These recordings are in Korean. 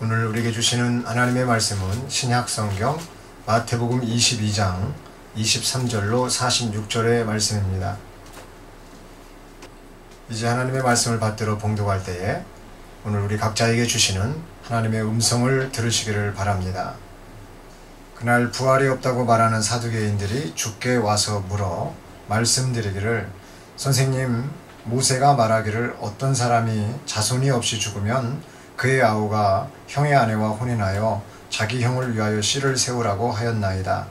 오늘 우리에게 주시는 하나님의 말씀은 신약성경 마태복음 22장 23절로 46절의 말씀입니다. 이제 하나님의 말씀을 받들어 봉독할 때에 오늘 우리 각자에게 주시는 하나님의 음성을 들으시기를 바랍니다. 그날 부활이 없다고 말하는 사두개인들이 주께 와서 물어 말씀드리기를, 선생님, 모세가 말하기를 어떤 사람이 자손이 없이 죽으면 그의 아우가 형의 아내와 혼인하여 자기 형을 위하여 씨를 세우라고 하였나이다.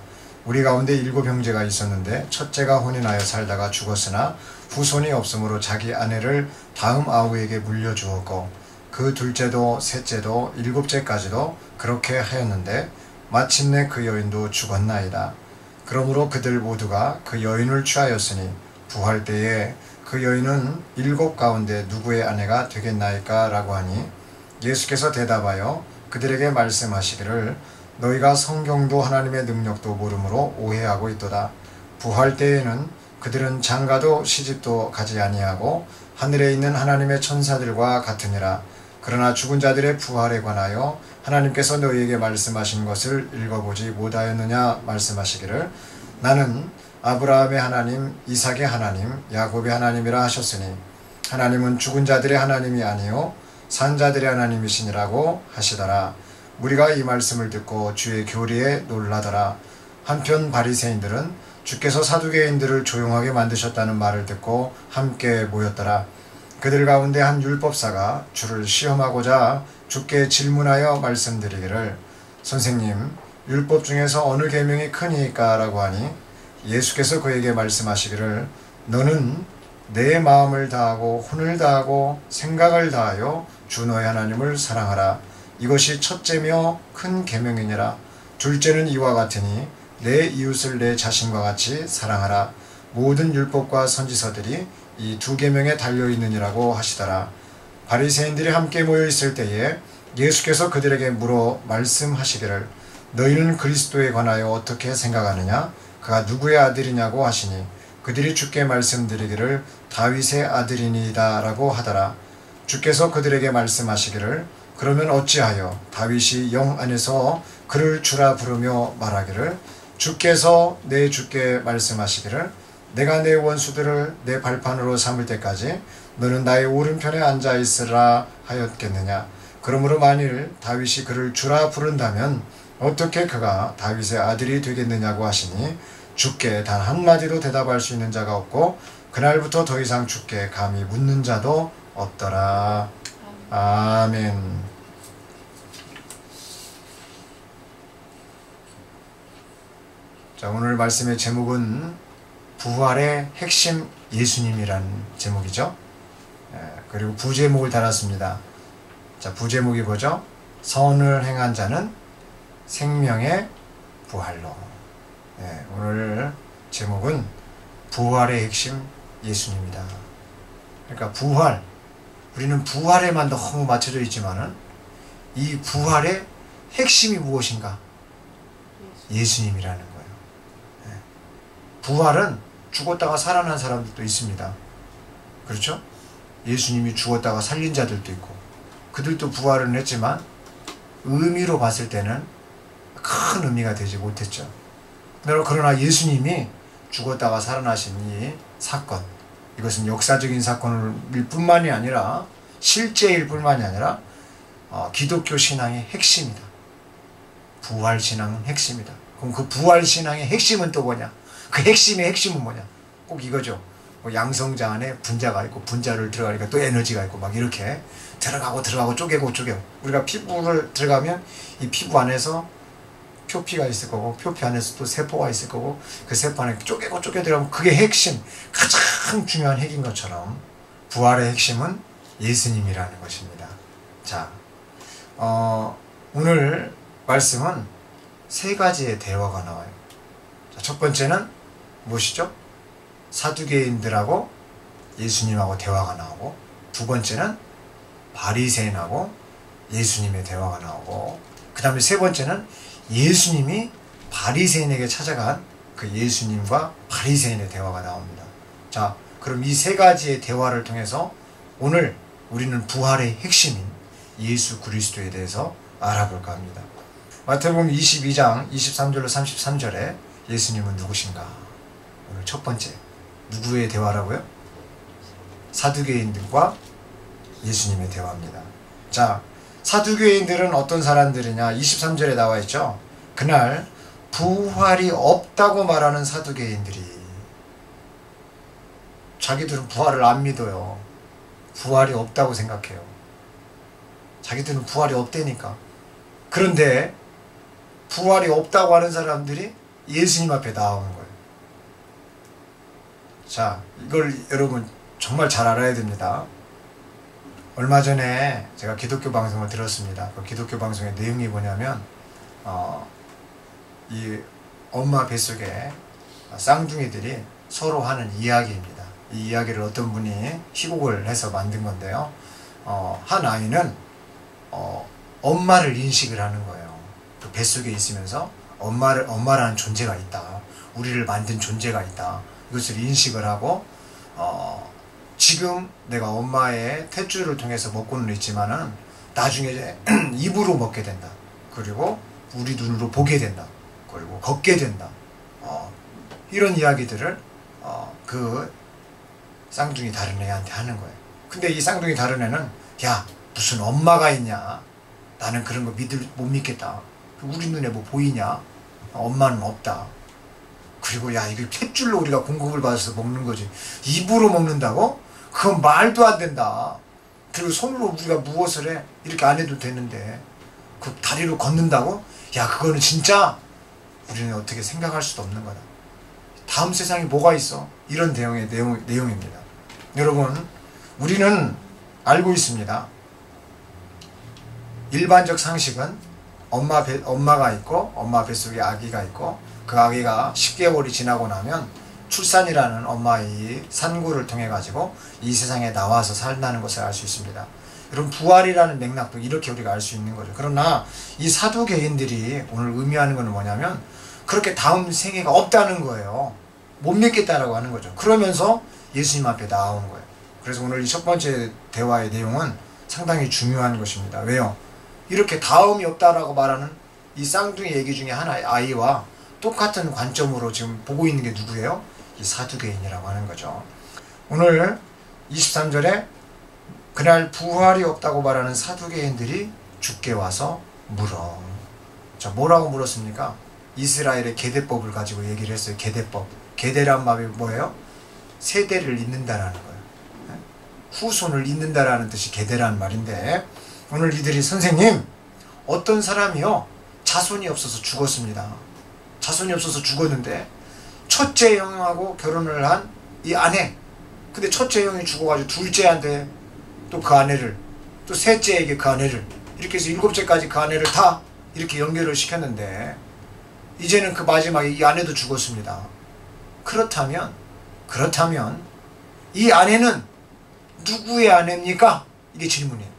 우리 가운데 7 형제가 있었는데 첫째가 혼인하여 살다가 죽었으나 후손이 없으므로 자기 아내를 다음 아우에게 물려주었고, 그 둘째도 셋째도 7째까지도 그렇게 하였는데 마침내 그 여인도 죽었나이다. 그러므로 그들 모두가 그 여인을 취하였으니 부활 때에 그 여인은 7 가운데 누구의 아내가 되겠나이까? 라고 하니, 예수께서 대답하여 그들에게 말씀하시기를, 너희가 성경도 하나님의 능력도 모르므로 오해하고 있도다. 부활 때에는 그들은 장가도 시집도 가지 아니하고 하늘에 있는 하나님의 천사들과 같으니라. 그러나 죽은 자들의 부활에 관하여 하나님께서 너희에게 말씀하신 것을 읽어보지 못하였느냐 말씀하시기를, 나는 아브라함의 하나님, 이삭의 하나님, 야곱의 하나님이라 하셨으니 하나님은 죽은 자들의 하나님이 아니요 산 자들의 하나님이시니라고 하시더라. 우리가 이 말씀을 듣고 주의 교리에 놀라더라. 한편 바리새인들은 주께서 사두개인들을 조용하게 만드셨다는 말을 듣고 함께 모였더라. 그들 가운데 한 율법사가 주를 시험하고자 주께 질문하여 말씀드리기를, 선생님, 율법 중에서 어느 계명이 크니까? 라고 하니, 예수께서 그에게 말씀하시기를, 너는 내 마음을 다하고 혼을 다하고 생각을 다하여 주 너의 하나님을 사랑하라. 이것이 첫째며 큰 계명이니라. 둘째는 이와 같으니 내 이웃을 내 자신과 같이 사랑하라. 모든 율법과 선지서들이 이 2 계명에 달려있느니라고 하시더라. 바리새인들이 함께 모여 있을 때에 예수께서 그들에게 물어 말씀하시기를, 너희는 그리스도에 관하여 어떻게 생각하느냐? 그가 누구의 아들이냐고 하시니, 그들이 주께 말씀드리기를 다윗의 아들이니이다 라고 하더라. 주께서 그들에게 말씀하시기를, 그러면 어찌하여 다윗이 영 안에서 그를 주라 부르며 말하기를, 주께서 내 주께 말씀하시기를, 내가 내 원수들을 내 발판으로 삼을 때까지 너는 나의 오른편에 앉아 있으라 하였겠느냐? 그러므로 만일 다윗이 그를 주라 부른다면 어떻게 그가 다윗의 아들이 되겠느냐고 하시니, 주께 단 한마디도 대답할 수 있는 자가 없고 그날부터 더 이상 주께 감히 묻는 자도 없더라. 아멘. 자, 오늘 말씀의 제목은 부활의 핵심 예수님이라는 제목이죠. 그리고 부제목을 달았습니다. 자, 부제목이 뭐죠? 선을 행한 자는 생명의 부활로. 오늘 제목은 부활의 핵심 예수님이다. 그러니까 부활, 우리는 부활에만 너무 맞춰져 있지만은 이 부활의 핵심이 무엇인가? 예수님이라는 거예요. 부활은 죽었다가 살아난 사람들도 있습니다. 그렇죠? 예수님이 죽었다가 살린 자들도 있고, 그들도 부활은 했지만 의미로 봤을 때는 큰 의미가 되지 못했죠. 그러나 예수님이 죽었다가 살아나신 이 사건, 이것은 역사적인 사건일 뿐만이 아니라 실제일 뿐만이 아니라 기독교 신앙의 핵심이다. 부활 신앙은 핵심이다. 그럼 그 부활 신앙의 핵심은 또 뭐냐? 그 핵심의 핵심은 뭐냐? 꼭 이거죠. 양성자 안에 분자가 있고, 분자를 들어가니까 또 에너지가 있고, 막 이렇게 들어가고 쪼개고. 우리가 피부를 들어가면 이 피부 안에서 표피가 있을 거고, 표피 안에서 또 세포가 있을 거고, 그 세포 안에 쪼개 들어가면 그게 핵심, 가장 중요한 핵인 것처럼 부활의 핵심은 예수님이라는 것입니다. 자, 오늘 말씀은 3가지의 대화가 나와요. 자, 첫 번째는 무엇이죠? 사두개인들하고 예수님하고 대화가 나오고, 2 번째는 바리새인하고 예수님의 대화가 나오고, 그 다음에 3 번째는 예수님이 바리새인에게 찾아간 그 예수님과 바리새인의 대화가 나옵니다. 자, 그럼 이 3가지의 대화를 통해서 오늘 우리는 부활의 핵심인 예수 그리스도에 대해서 알아볼까 합니다. 마태복음 22장 23절로 33절에 예수님은 누구신가? 오늘 첫 번째, 누구의 대화라고요? 사두개인들과 예수님의 대화입니다. 자, 사두개인들은 어떤 사람들이냐? 23절에 나와 있죠. 그날 부활이 없다고 말하는 사두개인들이, 자기들은 부활을 안 믿어요. 부활이 없다고 생각해요. 자기들은 부활이 없다니까. 그런데 부활이 없다고 하는 사람들이 예수님 앞에 나오는 거예요. 자, 이걸 여러분 정말 잘 알아야 됩니다. 얼마 전에 제가 기독교 방송을 들었습니다. 그 기독교 방송의 내용이 뭐냐면 이 엄마 뱃속에 쌍둥이들이 서로 하는 이야기입니다. 이 이야기를 어떤 분이 희곡을 해서 만든 건데요. 한 아이는 엄마를 인식을 하는 거예요. 그 뱃속에 있으면서 엄마라는 존재가 있다. 우리를 만든 존재가 있다. 이것을 인식을 하고 지금 내가 엄마의 탯줄을 통해서 먹고는 있지만은 나중에 이제 입으로 먹게 된다. 그리고 우리 눈으로 보게 된다. 그리고 걷게 된다. 이런 이야기들을 그 쌍둥이 다른 애한테 하는 거예요. 근데 이 쌍둥이 다른 애는 야, 무슨 엄마가 있냐? 나는 그런 거 못 믿겠다. 우리 눈에 뭐 보이냐? 엄마는 없다. 그리고 야, 이거 탯줄로 우리가 공급을 받아서 먹는 거지. 입으로 먹는다고? 그건 말도 안 된다. 그리고 손으로 우리가 무엇을 해? 이렇게 안 해도 되는데 그 다리로 걷는다고? 야, 그거는 진짜 우리는 어떻게 생각할 수도 없는 거다. 다음 세상에 뭐가 있어? 이런 내용입니다. 여러분, 우리는 알고 있습니다. 일반적 상식은 엄마가 있고 엄마 뱃속에 아기가 있고 그 아기가 10개월이 지나고 나면 출산이라는 엄마의 산구를 통해 가지고 이 세상에 나와서 산다는 것을 알 수 있습니다. 여러분, 부활이라는 맥락도 이렇게 우리가 알 수 있는 거죠. 그러나 이 사두개인들이 오늘 의미하는 것은 뭐냐면 그렇게 다음 생애가 없다는 거예요. 못 믿겠다라고 하는 거죠. 그러면서 예수님 앞에 나온 거예요. 그래서 오늘 이 첫 번째 대화의 내용은 상당히 중요한 것입니다. 왜요? 이렇게 다음이 없다라고 말하는 이 쌍둥이 얘기 중에 하나의 아이와 똑같은 관점으로 지금 보고 있는 게 누구예요? 이 사두개인이라고 하는 거죠. 오늘 23절에 그날 부활이 없다고 말하는 사두개인들이 주께 와서 물어. 자, 뭐라고 물었습니까? 이스라엘의 계대법을 가지고 얘기를 했어요. 계대법. 계대란 말이 뭐예요? 세대를 잇는다라는 거예요. 후손을 잇는다라는 뜻이 계대라는 말인데, 오늘 이들이 선생님, 어떤 사람이요 자손이 없어서 죽었습니다. 자손이 없어서 죽었는데 첫째 형하고 결혼을 한 이 아내, 근데 첫째 형이 죽어가지고 둘째한테 또 그 아내를, 또 셋째에게 그 아내를, 이렇게 해서 일곱째까지 그 아내를 다 이렇게 연결을 시켰는데 이제는 그 마지막에 이 아내도 죽었습니다. 그렇다면 이 아내는 누구의 아내입니까? 이게 질문이에요.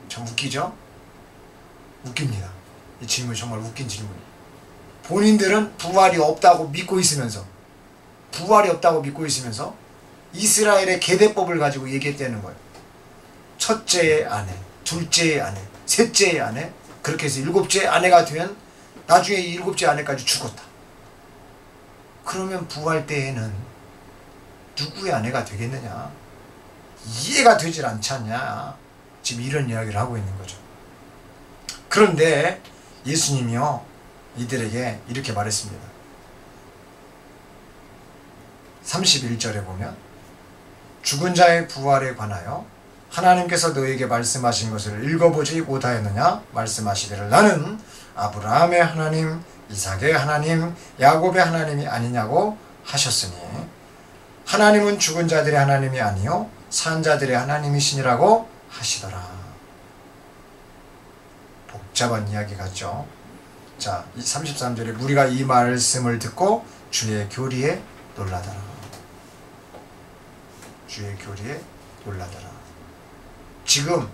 참 웃기죠? 웃깁니다. 이 질문이 정말 웃긴 질문이에요. 본인들은 부활이 없다고 믿고 있으면서 이스라엘의 계대법을 가지고 얘기했다는 거예요. 첫째의 아내, 둘째의 아내, 셋째의 아내, 그렇게 해서 일곱째 아내가 되면 나중에 이 일곱째 아내까지 죽었다. 그러면 부활 때에는 누구의 아내가 되겠느냐? 이해가 되질 않지 않냐? 지금 이런 이야기를 하고 있는 거죠. 그런데 예수님이요 이들에게 이렇게 말했습니다. 31절에 보면 죽은 자의 부활에 관하여 하나님께서 너에게 말씀하신 것을 읽어보지 못하였느냐? 말씀하시기를 나는 아브라함의 하나님, 이삭의 하나님, 야곱의 하나님이 아니냐고 하셨으니 하나님은 죽은 자들의 하나님이 아니요 산 자들의 하나님이시니라고 하시더라. 복잡한 이야기 같죠? 자, 33절에 무리가 이 말씀을 듣고 주의 교리에 놀라더라. 주의 교리에 놀라더라. 지금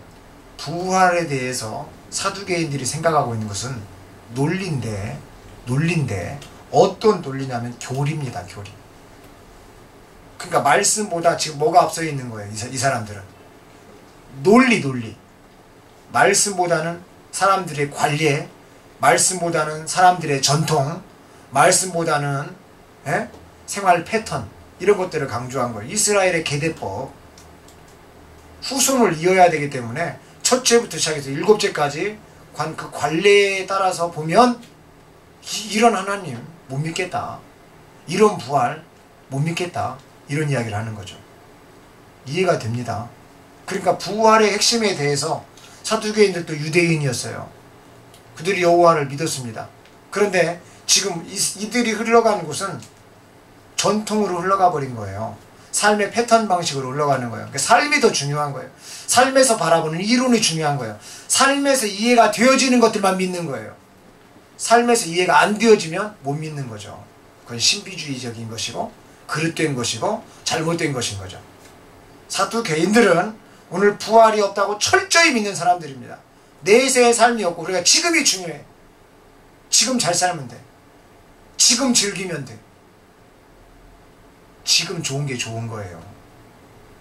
부활에 대해서 사두개인들이 생각하고 있는 것은 논리인데 어떤 논리냐면 교리입니다. 교리. 그러니까 말씀보다 지금 뭐가 앞서 있는 거예요. 이 사람들은 논리. 말씀보다는 사람들의 관례, 말씀보다는 사람들의 전통, 말씀보다는 생활 패턴, 이런 것들을 강조한 거예요. 이스라엘의 계대법, 후손을 이어야 되기 때문에 첫째부터 시작해서 일곱째까지 그 관례에 따라서 보면 이런 하나님 못 믿겠다, 이런 부활 못 믿겠다, 이런 이야기를 하는 거죠. 이해가 됩니다. 그러니까 부활의 핵심에 대해서 사두개인들도 유대인이었어요. 그들이 여호와를 믿었습니다. 그런데 지금 이들이 흘러가는 곳은 전통으로 흘러가 버린 거예요. 삶의 패턴 방식으로 흘러가는 거예요. 그러니까 삶이 더 중요한 거예요. 삶에서 바라보는 이론이 중요한 거예요. 삶에서 이해가 되어지는 것들만 믿는 거예요. 삶에서 이해가 안 되어지면 못 믿는 거죠. 그건 신비주의적인 것이고 그릇된 것이고 잘못된 것인 거죠. 사두개인들은 오늘 부활이 없다고 철저히 믿는 사람들입니다. 내세의 삶이 없고 우리가 지금이 중요해. 지금 잘 살면 돼. 지금 즐기면 돼. 지금 좋은 게 좋은 거예요.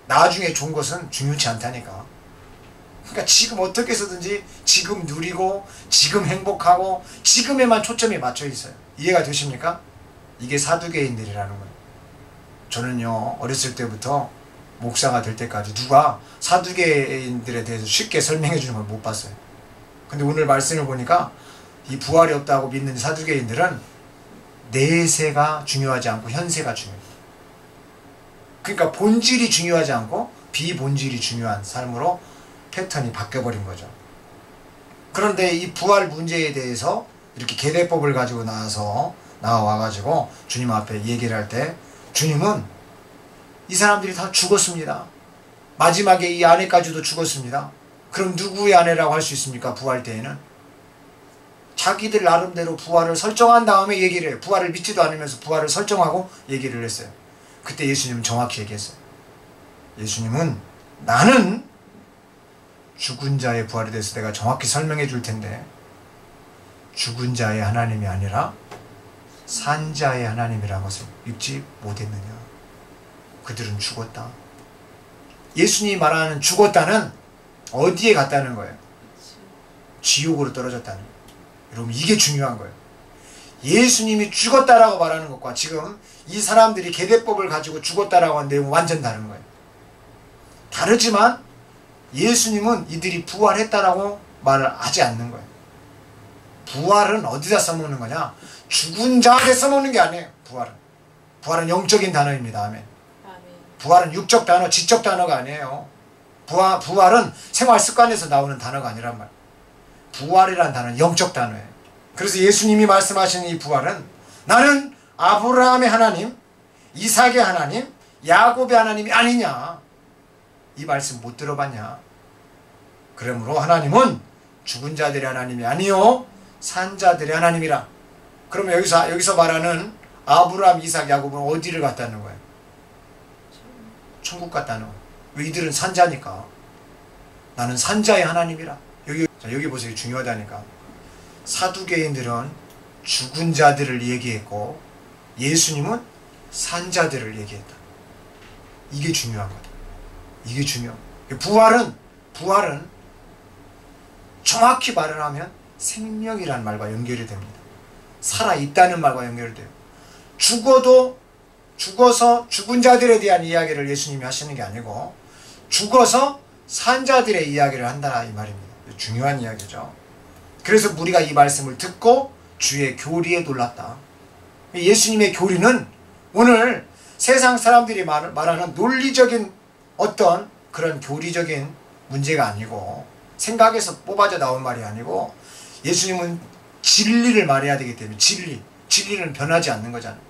나중에 좋은 것은 중요치 않다니까. 그러니까 지금 어떻게 해서든지 지금 누리고 지금 행복하고 지금에만 초점이 맞춰 있어요. 이해가 되십니까? 이게 사두개인들이라는 거예요. 저는요, 어렸을 때부터 목사가 될 때까지 누가 사두개인들에 대해서 쉽게 설명해 주는 걸 못 봤어요. 근데 오늘 말씀을 보니까 이 부활이 없다고 믿는 사두개인들은 내세가 중요하지 않고 현세가 중요해요. 그러니까 본질이 중요하지 않고 비본질이 중요한 삶으로 패턴이 바뀌어버린 거죠. 그런데 이 부활 문제에 대해서 이렇게 계대법을 가지고 나와가지고 주님 앞에 얘기를 할 때 주님은 이 사람들이 다 죽었습니다. 마지막에 이 아내까지도 죽었습니다. 그럼 누구의 아내라고 할 수 있습니까? 부활 때에는. 자기들 나름대로 부활을 설정한 다음에 얘기를 해요. 부활을 믿지도 않으면서 부활을 설정하고 얘기를 했어요. 그때 예수님은 정확히 얘기했어요. 예수님은 나는 죽은 자의 부활에 대해서 내가 정확히 설명해 줄 텐데 죽은 자의 하나님이 아니라 산 자의 하나님이라는 것을 읽지 못했느냐. 그들은 죽었다. 예수님이 말하는 죽었다는 어디에 갔다는 거예요? 지옥으로 떨어졌다는 거예요. 여러분, 이게 중요한 거예요. 예수님이 죽었다라고 말하는 것과 지금 이 사람들이 계대법을 가지고 죽었다라고 하는 내용은 완전 다른 거예요. 다르지만 예수님은 이들이 부활했다라고 말을 하지 않는 거예요. 부활은 어디다 써먹는 거냐? 죽은 자한테 써먹는 게 아니에요. 부활은 영적인 단어입니다. 아멘. 부활은 육적 단어, 지적 단어가 아니에요. 부활은 생활 습관에서 나오는 단어가 아니란 말이에요. 부활이라는 단어는 영적 단어예요. 그래서 예수님이 말씀하시는 이 부활은 나는 아브라함의 하나님, 이삭의 하나님, 야곱의 하나님이 아니냐. 이 말씀 못 들어봤냐. 그러므로 하나님은 죽은 자들의 하나님이 아니요 산 자들의 하나님이라. 그러면 여기서 말하는 아브라함, 이삭, 야곱은 어디를 갔다는 거예요? 천국 갔다는 거예요. 왜? 이들은 산자니까. 나는 산자의 하나님이라. 여기 보세요. 중요하다니까. 사두개인들은 죽은 자들을 얘기했고 예수님은 산자들을 얘기했다. 이게 중요한 거다. 이게 중요한 거예요. 부활은 정확히 말을 하면 생명이라는 말과 연결이 됩니다. 살아있다는 말과 연결이 돼요. 죽어서 죽은 자들에 대한 이야기를 예수님이 하시는 게 아니고 죽어서 산 자들의 이야기를 한다 이 말입니다. 중요한 이야기죠. 그래서 우리가 이 말씀을 듣고 주의 교리에 놀랐다. 예수님의 교리는 오늘 세상 사람들이 말하는 논리적인 어떤 그런 교리적인 문제가 아니고 생각에서 뽑아져 나온 말이 아니고 예수님은 진리를 말해야 되기 때문에 진리는 변하지 않는 거잖아요.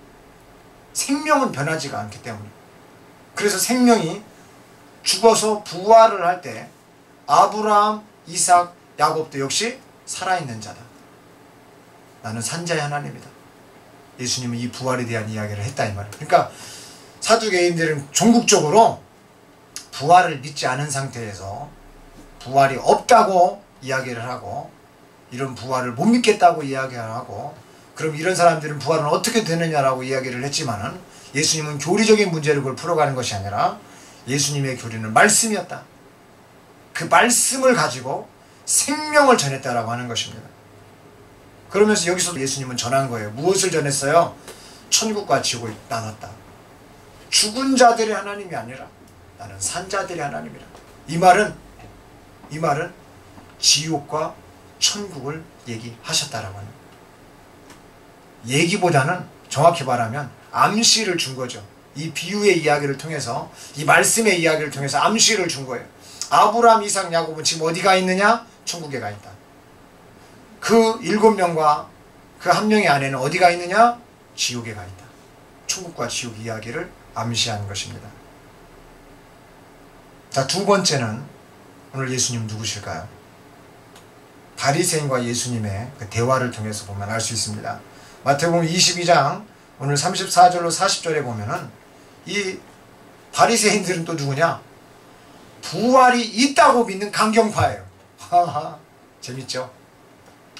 생명은 변하지가 않기 때문에. 그래서 생명이 죽어서 부활을 할 때 아브라함, 이삭, 야곱도 역시 살아있는 자다. 나는 산자의 하나님이다. 예수님은 이 부활에 대한 이야기를 했다 이 말이에요. 그러니까 사두개인들은 종국적으로 부활을 믿지 않은 상태에서 부활이 없다고 이야기를 하고 이런 부활을 못 믿겠다고 이야기를 하고 그럼 이런 사람들은 부활은 어떻게 되느냐라고 이야기를 했지만은 예수님은 교리적인 문제를 그걸 풀어가는 것이 아니라 예수님의 교리는 말씀이었다. 그 말씀을 가지고 생명을 전했다라고 하는 것입니다. 그러면서 여기서 예수님은 전한 거예요. 무엇을 전했어요? 천국과 지옥을 나눴다. 죽은 자들의 하나님이 아니라 나는 산 자들의 하나님이라. 이 말은 지옥과 천국을 얘기하셨다라고 하는 거예요. 얘기보다는 정확히 말하면 암시를 준 거죠. 이 비유의 이야기를 통해서, 이 말씀의 이야기를 통해서 암시를 준 거예요. 아브라함, 이삭, 야곱은 지금 어디가 있느냐? 천국에 가 있다. 그 7명과 그 한 명의 아내는 어디가 있느냐? 지옥에 가 있다. 천국과 지옥 이야기를 암시한 것입니다. 자, 두 번째는 오늘 예수님 누구실까요? 바리새인과 예수님의 그 대화를 통해서 보면 알 수 있습니다. 마태복음 22장 오늘 34절로 40절에 보면은 이 바리새인들은 또 누구냐? 부활이 있다고 믿는 강경파예요. 하하, 재밌죠?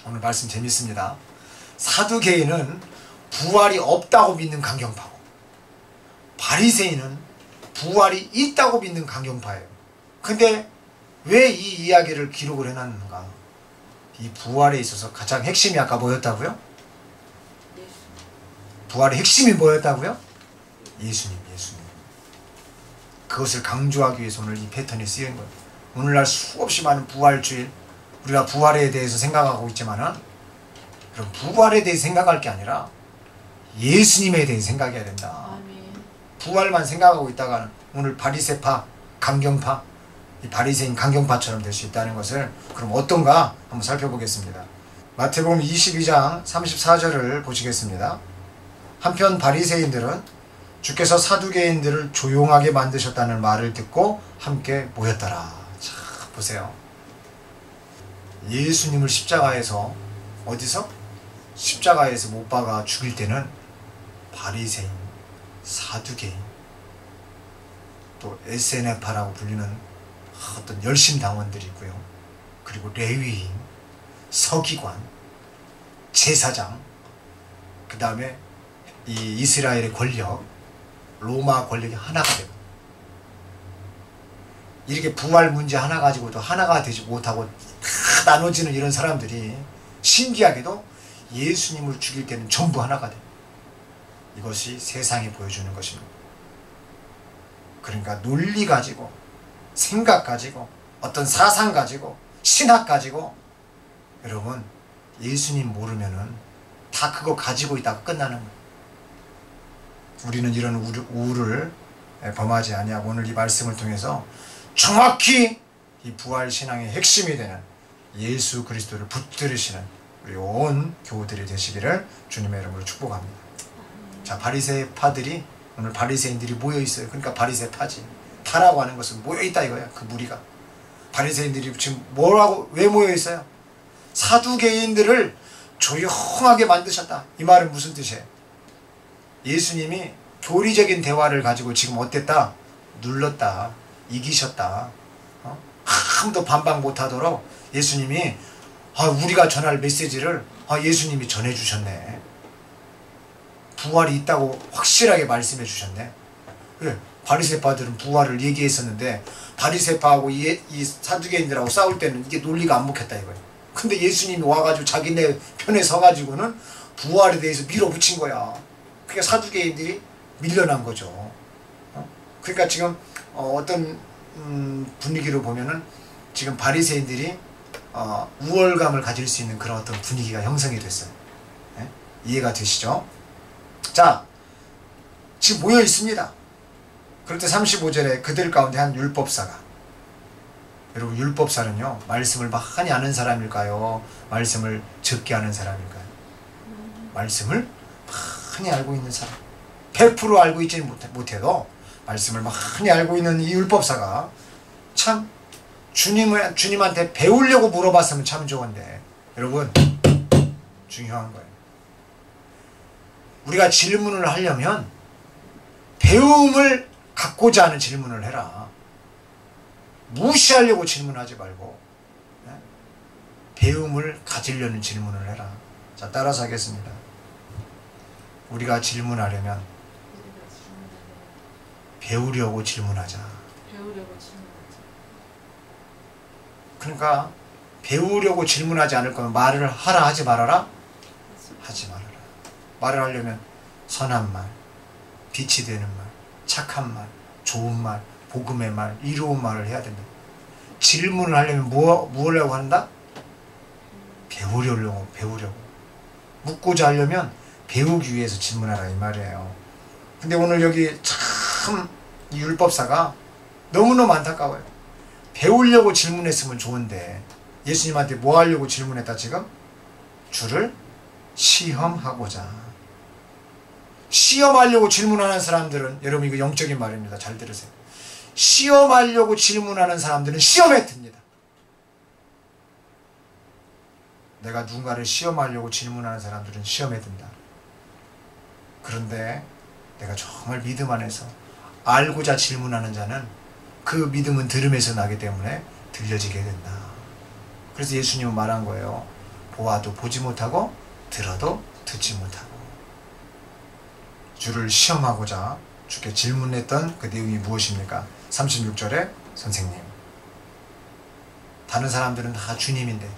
오늘 말씀 재밌습니다. 사두개인은 부활이 없다고 믿는 강경파고, 바리새인은 부활이 있다고 믿는 강경파예요. 근데 왜 이 이야기를 기록을 해놨는가? 이 부활에 있어서 가장 핵심이 아까 뭐였다고요? 부활의 핵심이 뭐였다고요? 예수님. 그것을 강조하기 위해서 오늘 이 패턴이 쓰인 거예요. 오늘날 수없이 많은 부활주의, 우리가 부활에 대해서 생각하고 있지만은, 그럼 부활에 대해 생각할 게 아니라 예수님에 대해 생각해야 된다. 아멘. 부활만 생각하고 있다가는 오늘 바리새파, 강경파, 이 바리새인 강경파처럼 될 수 있다는 것을, 그럼 어떤가 한번 살펴보겠습니다. 마태복음 22장 34절을 보시겠습니다. 한편 바리새인들은 주께서 사두개인들을 조용하게 만드셨다는 말을 듣고 함께 모였더라. 자, 보세요. 예수님을 십자가에서, 어디서? 십자가에서 못 박아 죽일 때는 바리새인, 사두개인, 또 에세네파라고 불리는 어떤 열심당원들이 있고요. 그리고 레위인, 서기관, 제사장, 그 다음에 이 이스라엘의 권력, 로마 권력이 하나가 되고, 이렇게 부활 문제 하나 가지고도 하나가 되지 못하고 다 나눠지는 이런 사람들이 신기하게도 예수님을 죽일 때는 전부 하나가 돼요. 이것이 세상이 보여주는 것입니다. 그러니까 논리 가지고, 생각 가지고, 어떤 사상 가지고, 신학 가지고, 여러분 예수님 모르면은 다 그거 가지고 있다가 끝나는 거예요. 우리는 이런 우를 범하지 아니하고 오늘 이 말씀을 통해서 정확히 이 부활신앙의 핵심이 되는 예수 그리스도를 붙들으시는 우리 온 교우들이 되시기를 주님의 이름으로 축복합니다. 자, 바리새파들이, 오늘 바리새인들이 모여있어요. 그러니까 바리새파지. 파라고 하는 것은 모여있다 이거야. 그 무리가. 바리새인들이 지금 뭐라고, 왜 모여있어요? 사두개인들을 조용하게 만드셨다. 이 말은 무슨 뜻이에요? 예수님이 교리적인 대화를 가지고 지금 어땠다? 눌렀다. 이기셨다. 아무도 반박 못하도록 예수님이, 우리가 전할 메시지를 예수님이 전해주셨네. 부활이 있다고 확실하게 말씀해 주셨네. 그래, 바리새파들은 부활을 얘기했었는데 바리새파하고 이 사두개인들하고 싸울 때는 이게 논리가 안 먹혔다 이거예요. 근데 예수님이 와가지고 자기네 편에 서가지고는 부활에 대해서 밀어붙인 거야. 그러니까 사두개인들이 밀려난 거죠. 그러니까 지금 어떤 분위기로 보면은 지금 바리새인들이 우월감을 가질 수 있는 그런 어떤 분위기가 형성이 됐어요. 네? 이해가 되시죠? 자, 지금 모여 있습니다. 그럴 때 35절에 그들 가운데 한 율법사가, 여러분 율법사는요 말씀을 많이 아는 사람일까요? 말씀을 적게 아는 사람일까요? 말씀을 많이 알고 있는 사람, 100% 알고 있지는 못해도 말씀을 많이 알고 있는 이 율법사가 참 주님한테 배우려고 물어봤으면 참 좋은데, 여러분 중요한 거예요. 우리가 질문을 하려면 배움을 갖고자 하는 질문을 해라. 무시하려고 질문하지 말고 배움을 가지려는 질문을 해라. 자, 따라서 하겠습니다. 우리가 질문하려면 배우려고 질문하자. 그러니까 배우려고 질문하지 않을 거면 말을 하라 하지 말아라? 하지 말아라. 말을 하려면 선한 말, 빛이 되는 말, 착한 말, 좋은 말, 복음의 말, 이로운 말을 해야 된다. 질문을 하려면 뭐라고 한다? 배우려고. 묻고자 하려면 배우기 위해서 질문하라 이 말이에요. 근데 오늘 여기 참 이 율법사가 너무너무 안타까워요. 배우려고 질문했으면 좋은데 예수님한테 뭐 하려고 질문했다 지금? 주를 시험하고자. 시험하려고 질문하는 사람들은, 여러분 이거 영적인 말입니다. 잘 들으세요. 시험하려고 질문하는 사람들은 시험에 듭니다. 내가 누군가를 시험하려고 질문하는 사람들은 시험에 든다. 그런데 내가 정말 믿음 안에서 알고자 질문하는 자는 그 믿음은 들음에서 나기 때문에 들려지게 된다. 그래서 예수님은 말한 거예요. 보아도 보지 못하고 들어도 듣지 못하고. 주를 시험하고자 주께 질문했던 그 내용이 무엇입니까? 36절에 선생님. 다른 사람들은 다 주님인데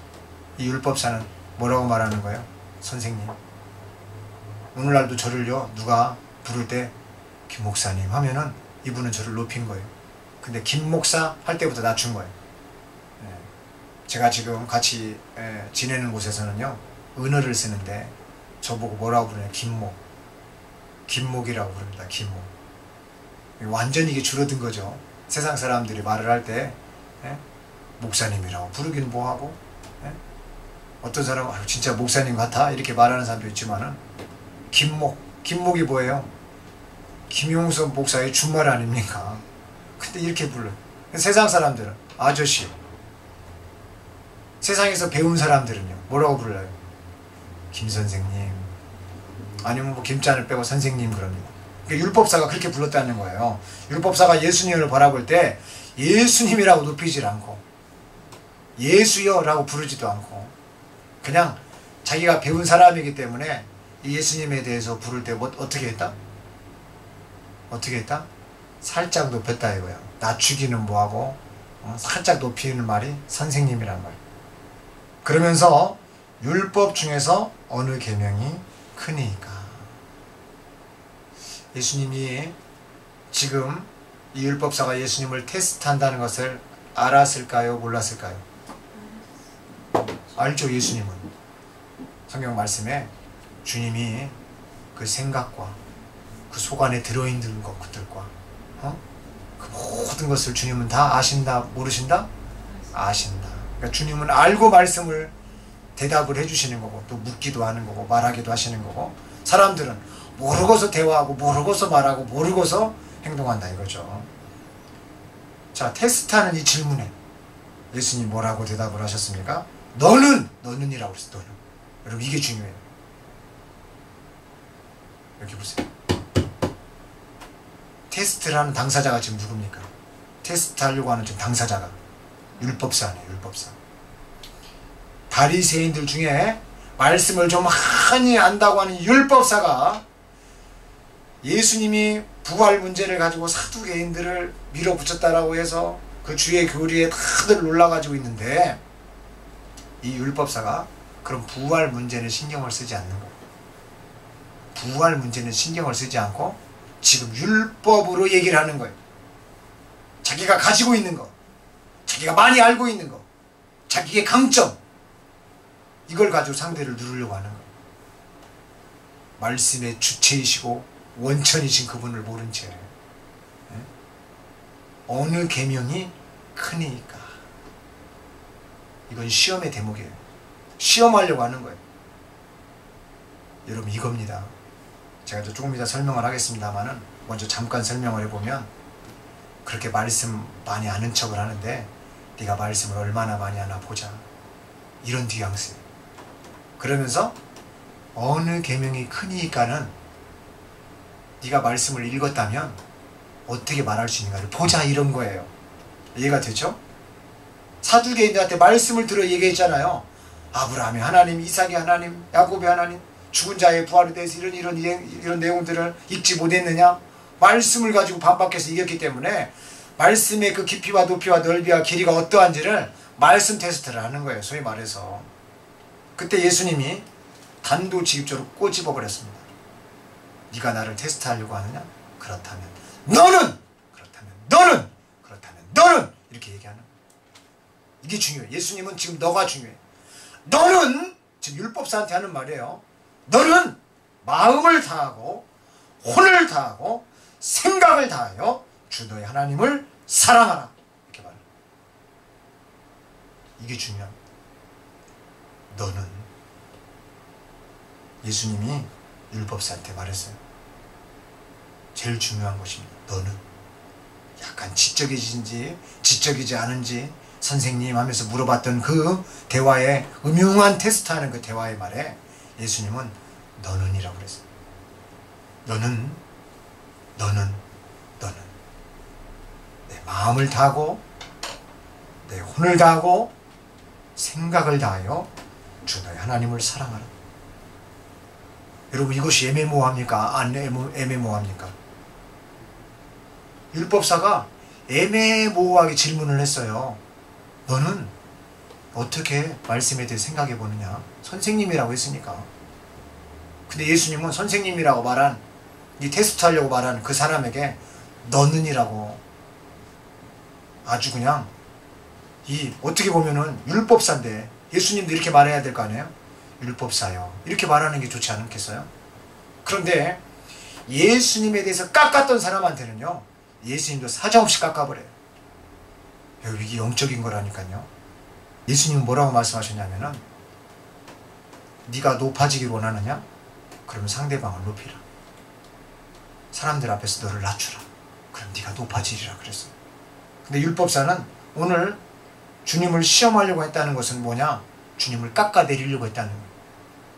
이 율법사는 뭐라고 말하는 거예요? 선생님. 오늘날도 저를요 누가 부를 때 김 목사님 하면은 이분은 저를 높인 거예요. 근데 김 목사 할 때부터 낮춘 거예요. 제가 지금 같이 지내는 곳에서는요 은어를 쓰는데 저보고 뭐라고 부르냐? 김목이라고 부릅니다. 김목. 완전히 이게 줄어든 거죠. 세상 사람들이 말을 할 때 목사님이라고 부르긴 뭐하고, 어떤 사람은 진짜 목사님 같아 이렇게 말하는 사람도 있지만은 김목이 뭐예요? 김용선 목사의 준말 아닙니까? 근데 이렇게 불러요. 세상 사람들은 아저씨, 세상에서 배운 사람들은요 뭐라고 불러요? 김선생님, 아니면 뭐 김자를 빼고 선생님 그럽니다. 그러니까 율법사가 그렇게 불렀다는 거예요. 율법사가 예수님을 바라볼 때 예수님이라고 높이질 않고 예수여라고 부르지도 않고 그냥 자기가 배운 사람이기 때문에 이 예수님에 대해서 부를 때 어떻게 했다? 살짝 높였다 이거야. 낮추기는 뭐하고 살짝 높이는 말이 선생님이란 말. 그러면서 율법 중에서 어느 계명이 크니까. 예수님이 지금 이 율법사가 예수님을 테스트한다는 것을 알았을까요? 몰랐을까요? 알죠. 예수님은 성경 말씀에 주님이 그 생각과 그 속 안에 들어있는 것들과 그 모든 것을 주님은 다 아신다? 모르신다? 아신다. 그러니까 주님은 알고 말씀을 대답을 해주시는 거고 또 묻기도 하는 거고 말하기도 하시는 거고, 사람들은 모르고서 대화하고 모르고서 말하고 모르고서 행동한다 이거죠. 자, 테스트하는 이 질문에 예수님 뭐라고 대답을 하셨습니까? 너는이라고 그랬어요. 너는. 여러분 이게 중요해요. 여기 보세요. 테스트를 하는 당사자가 지금 누굽니까? 테스트 하려고 하는 지금 당사자가 율법사네요. 율법사. 바리새인들 중에 말씀을 좀 많이 안다고 하는 율법사가 예수님이 부활 문제를 가지고 사두개인들을 밀어붙였다라고 해서 그 주의 교리에 다들 놀라가지고 있는데, 이 율법사가 그럼 부활 문제는 신경을 쓰지 않는 거예요. 부활 문제는 신경을 쓰지 않고 지금 율법으로 얘기를 하는 거예요. 자기가 가지고 있는 거, 자기가 많이 알고 있는 거, 자기의 강점, 이걸 가지고 상대를 누르려고 하는 거예요. 말씀의 주체이시고 원천이신 그분을 모른 채 어느 계명이 크니까. 이건 시험의 대목이에요. 시험하려고 하는 거예요. 여러분 이겁니다. 제가 조금 이따 설명을 하겠습니다만은 먼저 잠깐 설명을 해보면, 그렇게 말씀 많이 아는 척을 하는데 네가 말씀을 얼마나 많이 아나 보자, 이런 뉘앙스예요. 그러면서 어느 계명이 크니까는 네가 말씀을 읽었다면 어떻게 말할 수 있는가를 보자, 이런 거예요. 이해가 되죠? 사두개인들한테 말씀을 들어 얘기했잖아요. 아브라함의 하나님, 이삭의 하나님, 야곱의 하나님, 죽은 자의 부활에 대해서 이런 내용들을 읽지 못했느냐? 말씀을 가지고 반박해서 이겼기 때문에 말씀의 그 깊이와 높이와 넓이와 길이가 어떠한지를 말씀 테스트를 하는 거예요. 소위 말해서. 그때 예수님이 단도직입적으로 꼬집어 버렸습니다. 네가 나를 테스트하려고 하느냐? 그렇다면 너는! 그렇다면 너는! 이렇게 얘기하는 거예요. 이게 중요해요. 예수님은 지금 너가 중요해. 너는! 지금 율법사한테 하는 말이에요. 너는 마음을 다하고 혼을 다하고 생각을 다하여 주 너의 하나님을 사랑하라. 이렇게 말해요. 이게 중요합니다. 너는. 예수님이 율법사한테 말했어요. 제일 중요한 것입니다. 너는. 약간 지적이신지 지적이지 않은지 선생님 하면서 물어봤던 그 대화에 음흉한 테스트하는 그 대화의 말에 예수님은 너는이라고 그랬어요. 너는 내 마음을 다하고 내 혼을 다하고 생각을 다하여 주 너의 하나님을 사랑하라. 여러분, 이것이 애매모호합니까? 안 애매모호합니까? 율법사가 애매모호하게 질문을 했어요. 너는 어떻게 말씀에 대해 생각해 보느냐? 선생님이라고 했으니까. 근데 예수님은 선생님이라고 말한, 이 테스트 하려고 말한 그 사람에게 너는이라고 아주 그냥 어떻게 보면은 율법사인데 예수님도 이렇게 말해야 될 거 아니에요? 율법사요. 이렇게 말하는 게 좋지 않겠어요? 그런데 예수님에 대해서 깎았던 사람한테는요, 예수님도 사정없이 깎아버려요. 이게 영적인 거라니까요. 예수님은 뭐라고 말씀하셨냐면은 네가 높아지길 원하느냐? 그러면 상대방을 높이라. 사람들 앞에서 너를 낮추라. 그럼 네가 높아지리라 그랬어요. 근데 율법사는 오늘 주님을 시험하려고 했다는 것은 뭐냐? 주님을 깎아내리려고 했다는 거예요.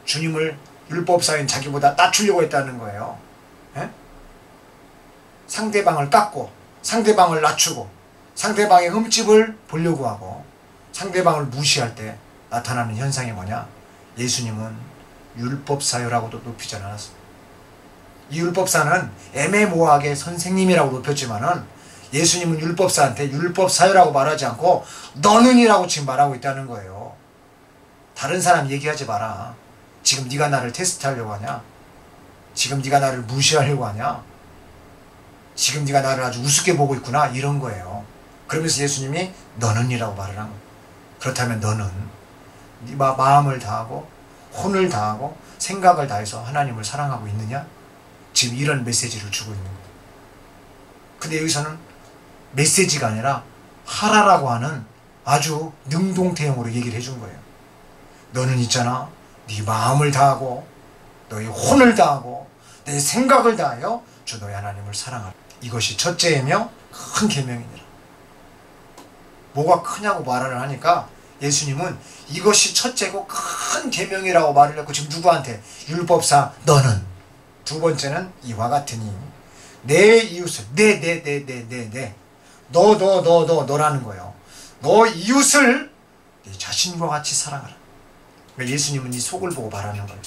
주님을 율법사인 자기보다 낮추려고 했다는 거예요. 에? 상대방을 깎고 상대방을 낮추고 상대방의 흠집을 보려고 하고 상대방을 무시할 때 나타나는 현상이 뭐냐? 예수님은 율법사요라고도 높이지 않았어요. 이 율법사는 애매모호하게 선생님이라고 높였지만은 예수님은 율법사한테 율법사요라고 말하지 않고 너는이라고 지금 말하고 있다는 거예요. 다른 사람 얘기하지 마라. 지금 네가 나를 테스트하려고 하냐? 지금 네가 나를 무시하려고 하냐? 지금 네가 나를 아주 우습게 보고 있구나. 이런 거예요. 그러면서 예수님이 너는이라고 말을 한 거예요. 그렇다면 너는 네 마음을 다하고 혼을 다하고 생각을 다해서 하나님을 사랑하고 있느냐? 지금 이런 메시지를 주고 있는 거예요. 근데 여기서는 메시지가 아니라 하라라고 하는 아주 능동태형으로 얘기를 해준 거예요. 너는 있잖아, 네 마음을 다하고 너의 혼을 다하고 내 생각을 다하여 주 너의 하나님을 사랑하라. 이것이 첫째이며 큰 계명이니라. 뭐가 크냐고 말을 하니까 예수님은 이것이 첫째고 큰 계명이라고 말을 했고, 지금 누구한테? 율법사 너는. 두 번째는 이와 같으니 내 이웃을 너라는 거예요. 너 이웃을 네 자신과 같이 사랑하라. 그러니까 예수님은 이 속을 보고 말하는 거예요.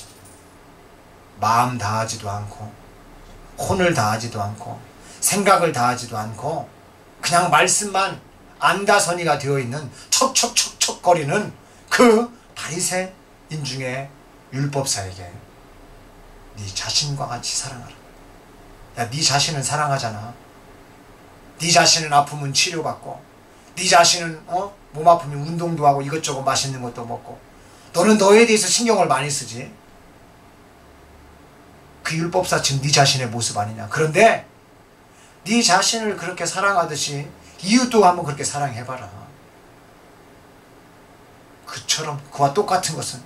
마음 다하지도 않고 혼을 다하지도 않고 생각을 다하지도 않고 그냥 말씀만 안다선이가 되어있는 척척척척거리는 그 바리새인 중에 율법사에게 네 자신과 같이 사랑하라. 야, 네 자신은 사랑하잖아. 네 자신은 아프면 치료받고 네 자신은 몸 아프면 운동도 하고 이것저것 맛있는 것도 먹고 너는 너에 대해서 신경을 많이 쓰지. 그 율법사 지금 네 자신의 모습 아니냐. 그런데 네 자신을 그렇게 사랑하듯이 이웃도 한번 그렇게 사랑해봐라. 그처럼 그와 똑같은 것은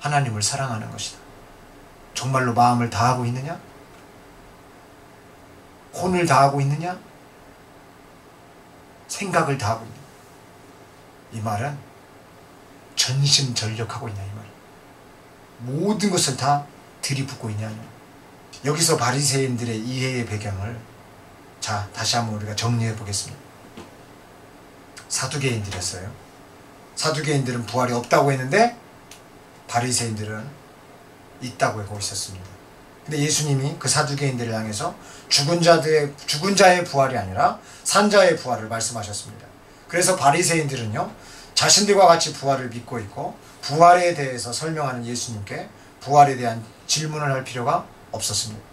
하나님을 사랑하는 것이다. 정말로 마음을 다하고 있느냐? 혼을 다하고 있느냐? 생각을 다하고 있느냐? 이 말은 전심전력하고 있냐 이 말. 모든 것을 다 들이붓고 있냐. 여기서 바리새인들의 이해의 배경을 자 다시 한번 우리가 정리해 보겠습니다. 사두개인들이었어요. 사두개인들은 부활이 없다고 했는데 바리새인들은 있다고 하고 있었습니다. 근데 예수님이 그 사두개인들을 향해서 죽은 자의 부활이 아니라 산자의 부활을 말씀하셨습니다. 그래서 바리새인들은요, 자신들과 같이 부활을 믿고 있고 부활에 대해서 설명하는 예수님께 부활에 대한 질문을 할 필요가 없었습니다.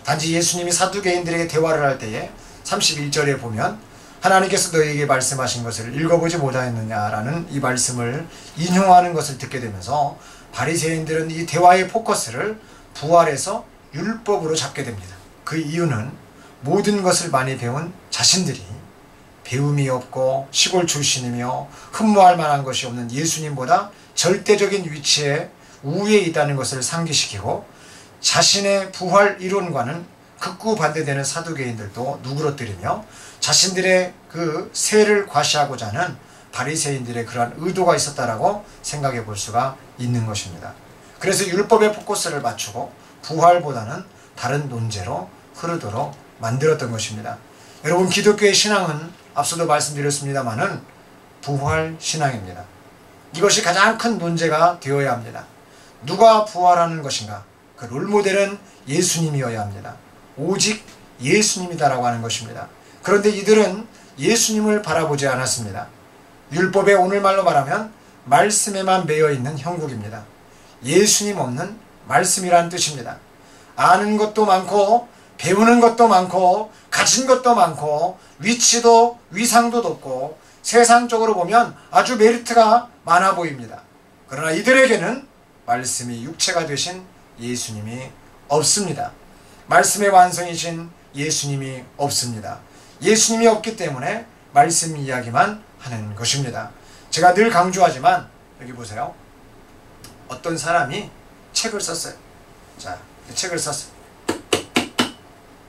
단지 예수님이 사두개인들에게 대화를 할 때에 31절에 보면 하나님께서 너희에게 말씀하신 것을 읽어보지 못하였느냐라는 이 말씀을 인용하는 것을 듣게 되면서 바리새인들은 이 대화의 포커스를 부활에서 율법으로 잡게 됩니다. 그 이유는 모든 것을 많이 배운 자신들이 배움이 없고 시골 출신이며 흠모할 만한 것이 없는 예수님보다 절대적인 위치에 우위에 있다는 것을 상기시키고 자신의 부활 이론과는 극구 반대되는 사두개인들도 누그러뜨리며 자신들의 그 세를 과시하고자 하는 바리새인들의 그러한 의도가 있었다라고 생각해 볼 수가 있는 것입니다. 그래서 율법의 포커스를 맞추고 부활보다는 다른 논제로 흐르도록 만들었던 것입니다. 여러분, 기독교의 신앙은 앞서도 말씀드렸습니다마는 부활 신앙입니다. 이것이 가장 큰 논제가 되어야 합니다. 누가 부활하는 것인가? 그 롤모델은 예수님이어야 합니다. 오직 예수님이다라고 하는 것입니다. 그런데 이들은 예수님을 바라보지 않았습니다. 율법에 오늘말로 말하면 말씀에만 매여있는 형국입니다. 예수님 없는 말씀이란 뜻입니다. 아는 것도 많고 배우는 것도 많고 가진 것도 많고 위치도 위상도 높고 세상적으로 보면 아주 메리트가 많아 보입니다. 그러나 이들에게는 말씀이 육체가 되신 예수님이 없습니다. 말씀의 완성이신 예수님이 없습니다. 예수님이 없기 때문에 말씀 이야기만 하는 것입니다. 제가 늘 강조하지만 여기 보세요. 어떤 사람이 책을 썼어요. 자, 책을 썼어요.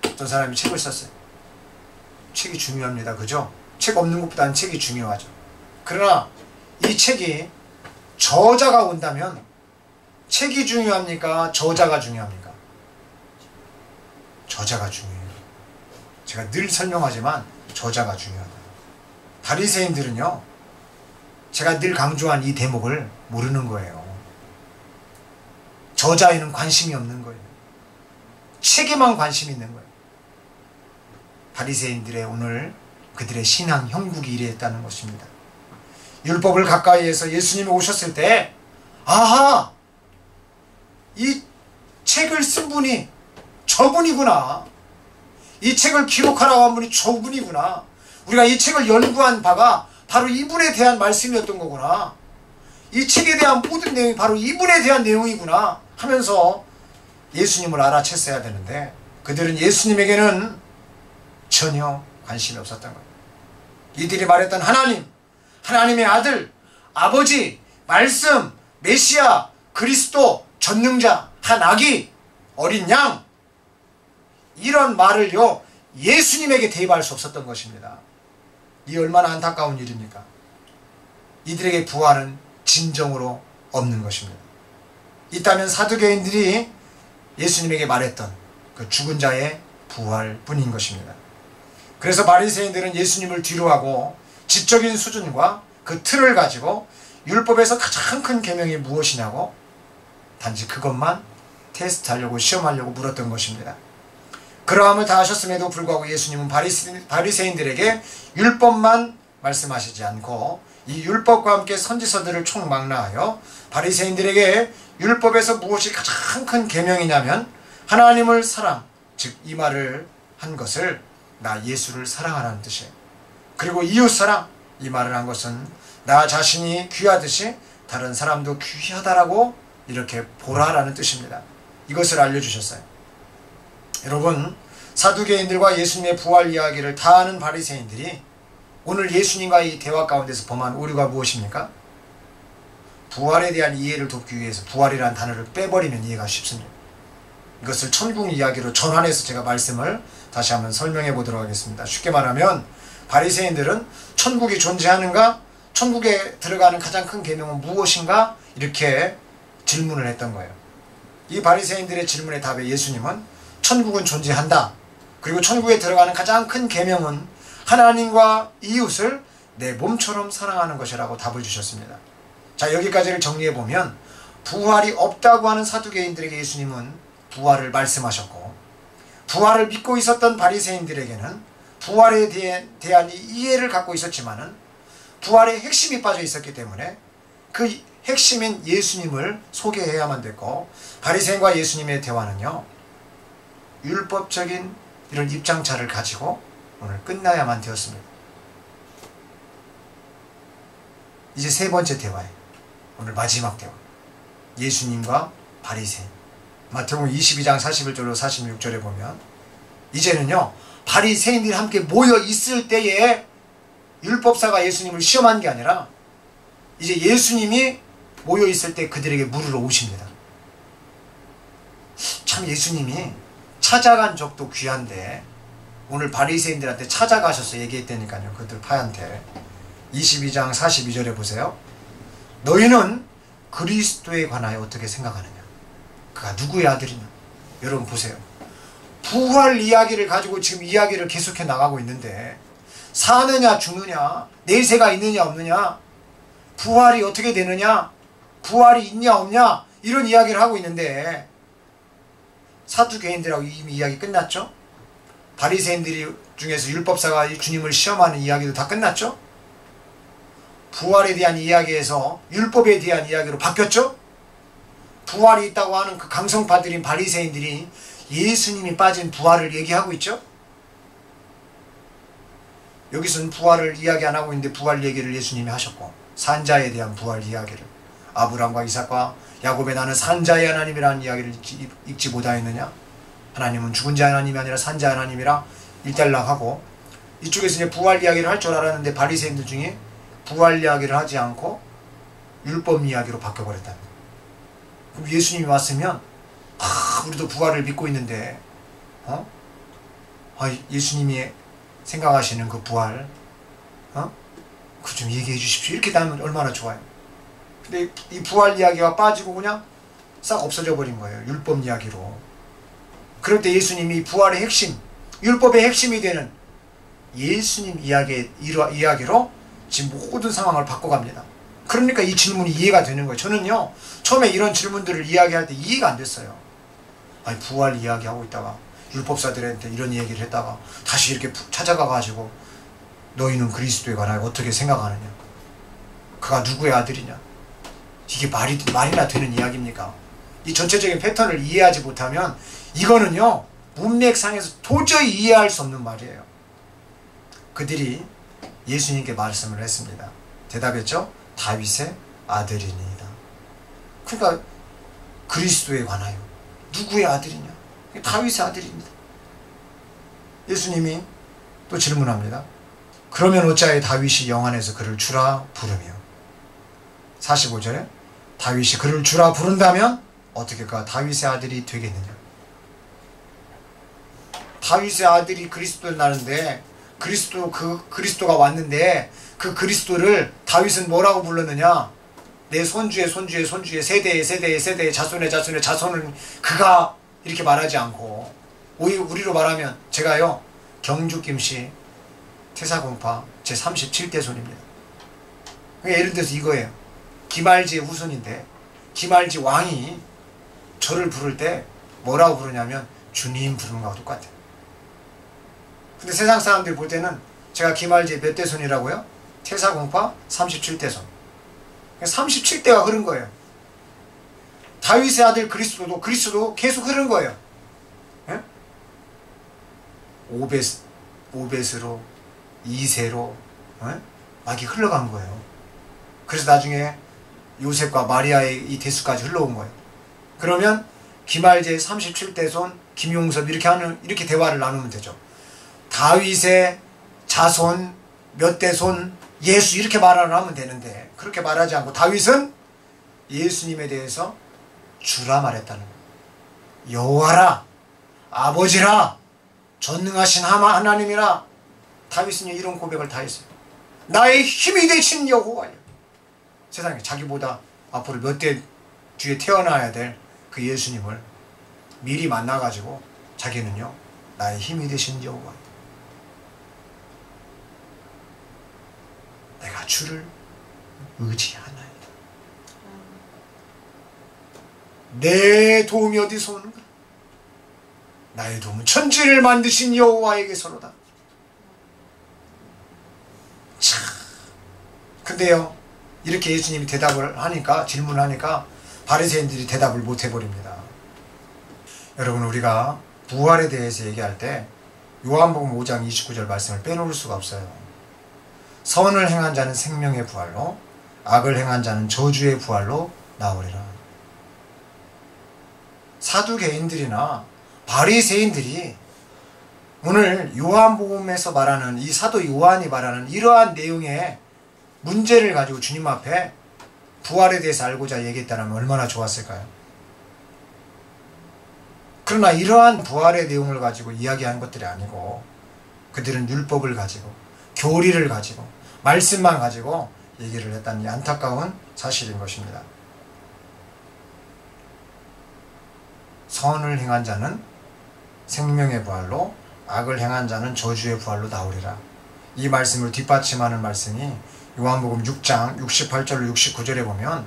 어떤 사람이 책을 썼어요. 책이 중요합니다. 그죠? 책 없는 것보다는 책이 중요하죠. 그러나 이 책이 저자가 온다면 책이 중요합니까? 저자가 중요합니까? 저자가 중요해요. 제가 늘 설명하지만 저자가 중요하다. 바리새인들은요, 제가 늘 강조한 이 대목을 모르는 거예요. 저자에는 관심이 없는 거예요. 책에만 관심이 있는 거예요. 바리새인들의 오늘 그들의 신앙 형국이 이랬다는 것입니다. 율법을 가까이에서 예수님이 오셨을 때, 아하! 이 책을 쓴 분이 저분이구나. 이 책을 기록하라고 한 분이 저분이구나. 우리가 이 책을 연구한 바가 바로 이분에 대한 말씀이었던 거구나. 이 책에 대한 모든 내용이 바로 이분에 대한 내용이구나 하면서 예수님을 알아챘어야 되는데 그들은 예수님에게는 전혀 관심이 없었던 거예요. 이들이 말했던 하나님, 하나님의 아들, 아버지, 말씀, 메시아, 그리스도, 전능자, 한 아기, 어린 양, 이런 말을요 예수님에게 대입할 수 없었던 것입니다. 이 얼마나 안타까운 일입니까? 이들에게 부활은 진정으로 없는 것입니다. 있다면 사두개인들이 예수님에게 말했던 그 죽은 자의 부활뿐인 것입니다. 그래서 바리새인들은 예수님을 뒤로하고 지적인 수준과 그 틀을 가지고 율법에서 가장 큰 계명이 무엇이냐고 단지 그것만 테스트하려고 시험하려고 물었던 것입니다. 그러함을 다 하셨음에도 불구하고 예수님은 바리새인들에게 율법만 말씀하시지 않고 이 율법과 함께 선지서들을 총망라하여 바리새인들에게 율법에서 무엇이 가장 큰 계명이냐면 하나님을 사랑, 즉 이 말을 한 것을 나 예수를 사랑하라는 뜻이에요. 그리고 이웃사랑, 이 말을 한 것은 나 자신이 귀하듯이 다른 사람도 귀하다라고 이렇게 보라라는 뜻입니다. 이것을 알려주셨어요. 여러분, 사두개인들과 예수님의 부활 이야기를 다 아는 바리새인들이 오늘 예수님과의 대화 가운데서 범한 오류가 무엇입니까? 부활에 대한 이해를 돕기 위해서 부활이라는 단어를 빼버리면 이해가 쉽습니다. 이것을 천국 이야기로 전환해서 제가 말씀을 다시 한번 설명해 보도록 하겠습니다. 쉽게 말하면 바리새인들은 천국이 존재하는가? 천국에 들어가는 가장 큰 계명은 무엇인가? 이렇게 질문을 했던 거예요. 이 바리새인들의 질문에 답해 예수님은 천국은 존재한다. 그리고 천국에 들어가는 가장 큰 계명은 하나님과 이웃을 내 몸처럼 사랑하는 것이라고 답을 주셨습니다. 자, 여기까지를 정리해 보면 부활이 없다고 하는 사두개인들에게 예수님은 부활을 말씀하셨고 부활을 믿고 있었던 바리새인들에게는 부활에 대한 이해를 갖고 있었지만은 부활의 핵심이 빠져 있었기 때문에 그 핵심인 예수님을 소개해야만 됐고, 바리새인과 예수님의 대화는요 율법적인 이런 입장차를 가지고 오늘 끝나야만 되었습니다. 이제 세 번째 대화예요. 오늘 마지막 대화. 예수님과 바리새인. 마태복음 22장 41절로 46절에 보면 이제는요 바리새인들이 함께 모여 있을 때에 율법사가 예수님을 시험한 게 아니라 이제 예수님이 모여 있을 때 그들에게 물으러 오십니다. 참 예수님이 찾아간 적도 귀한데 오늘 바리새인들한테 찾아가셔서 얘기했다니까요. 그들 파한테. 22장 42절에 보세요. 너희는 그리스도에 관하여 어떻게 생각하느냐? 그가 누구의 아들이냐? 여러분 보세요. 부활 이야기를 가지고 지금 이야기를 계속해 나가고 있는데 사느냐 죽느냐, 내세가 있느냐 없느냐, 부활이 어떻게 되느냐, 부활이 있냐 없냐, 이런 이야기를 하고 있는데 사두개인들하고 이미 이야기 끝났죠? 바리새인들이 중에서 율법사가 주님을 시험하는 이야기도 다 끝났죠? 부활에 대한 이야기에서 율법에 대한 이야기로 바뀌었죠? 부활이 있다고 하는 그 강성파들인 바리새인들이 예수님이 빠진 부활을 얘기하고 있죠? 여기서는 부활을 이야기 안 하고 있는데 부활 얘기를 예수님이 하셨고, 산자에 대한 부활 이야기를, 아브람과 이삭과 야곱의 나는 산자의 하나님이라는 이야기를 읽지 못하였느냐? 하나님은 죽은 자 하나님이 아니라 산자 하나님이라 일단락하고, 이쪽에서 이제 부활 이야기를 할 줄 알았는데 바리새인들 중에 부활 이야기를 하지 않고 율법 이야기로 바뀌어버렸다. 그럼 예수님이 왔으면 우리도 부활을 믿고 있는데 예수님이 생각하시는 그 부활 그 좀 얘기해 주십시오. 이렇게 나면 얼마나 좋아요. 근데 이 부활 이야기가 빠지고 그냥 싹 없어져 버린 거예요. 율법 이야기로. 그럴 때 예수님이 부활의 핵심, 율법의 핵심이 되는 예수님 이야기로 지금 모든 상황을 바꿔갑니다. 그러니까 이 질문이 이해가 되는 거예요. 저는요 처음에 이런 질문들을 이야기할 때 이해가 안 됐어요. 아니 부활 이야기하고 있다가 율법사들한테 이런 얘기를 했다가 다시 이렇게 찾아가 가지고 너희는 그리스도에 관하여 어떻게 생각하느냐, 그가 누구의 아들이냐, 이게 말이나 되는 이야기입니까? 이 전체적인 패턴을 이해하지 못하면 이거는요 문맥상에서 도저히 이해할 수 없는 말이에요. 그들이 예수님께 말씀을 했습니다. 대답했죠? 다윗의 아들이니이다. 그러니까 그리스도에 관하여 누구의 아들이냐? 다윗의 아들입니다. 예수님이 또 질문합니다. 그러면 어찌하여 다윗이 영안에서 그를 주라 부르며, 45절에 다윗이 그를 주라 부른다면 어떻게 그가 다윗의 아들이 되겠느냐? 다윗의 아들이 그리스도를 나는데 그리스도가 왔는데 그 그리스도를 다윗은 뭐라고 불렀느냐? 내 손주의 손주의 손주의 세대의 자손의 자손은 그가, 이렇게 말하지 않고 우리로 말하면 제가요 경주 김씨 태사공파 제 37대 손입니다. 그러니까 예를 들어서 이거예요. 김알지의 후손인데 김알지 왕이 저를 부를 때 뭐라고 부르냐면 주님 부르는 거하고 똑같아요. 근데 세상 사람들이 볼 때는 제가 김알지의 몇 대 손이라고요? 태사공파 37대 손. 37대가 흐른 거예요. 다윗의 아들 그리스도도 계속 흐른 거예요. 예? 오벳으로 2세로 막 이렇게 흘러간 거예요. 그래서 나중에 요셉과 마리아의 이 대수까지 흘러온 거예요. 그러면 김알제 37대 손, 김용섭 이렇게 대화를 나누면 되죠. 다윗의 자손, 몇 대 손, 예수 이렇게 말을 하면 되는데 그렇게 말하지 않고 다윗은 예수님에 대해서 주라 말했다는 거예요. 여호와라, 아버지라, 전능하신 하나님이라. 다윗은 이런 고백을 다 했어요. 나의 힘이 되신 여호와여. 세상에 자기보다 앞으로 몇 대 뒤에 태어나야 될 그 예수님을 미리 만나가지고 자기는요 나의 힘이 되신 여호와, 내가 주를 의지하나이다. 내 도움이 어디서 오는가? 나의 도움은 천지를 만드신 여호와에게서로다. 참 근데요, 이렇게 예수님이 대답을 하니까, 질문하니까 바리새인들이 대답을 못 해버립니다. 여러분, 우리가 부활에 대해서 얘기할 때 요한복음 5장 29절 말씀을 빼놓을 수가 없어요. 선을 행한 자는 생명의 부활로, 악을 행한 자는 저주의 부활로 나오리라. 사두개인들이나 바리새인들이 오늘 요한복음에서 말하는, 이 사도 요한이 말하는 이러한 내용의 문제를 가지고 주님 앞에 부활에 대해서 알고자 얘기했다면 얼마나 좋았을까요? 그러나 이러한 부활의 내용을 가지고 이야기한 것들이 아니고, 그들은 율법을 가지고 교리를 가지고 말씀만 가지고 얘기를 했다는 이 안타까운 사실인 것입니다. 선을 행한 자는 생명의 부활로, 악을 행한 자는 저주의 부활로 나오리라. 이 말씀을 뒷받침하는 말씀이 요한복음 6장 68절로 69절에 보면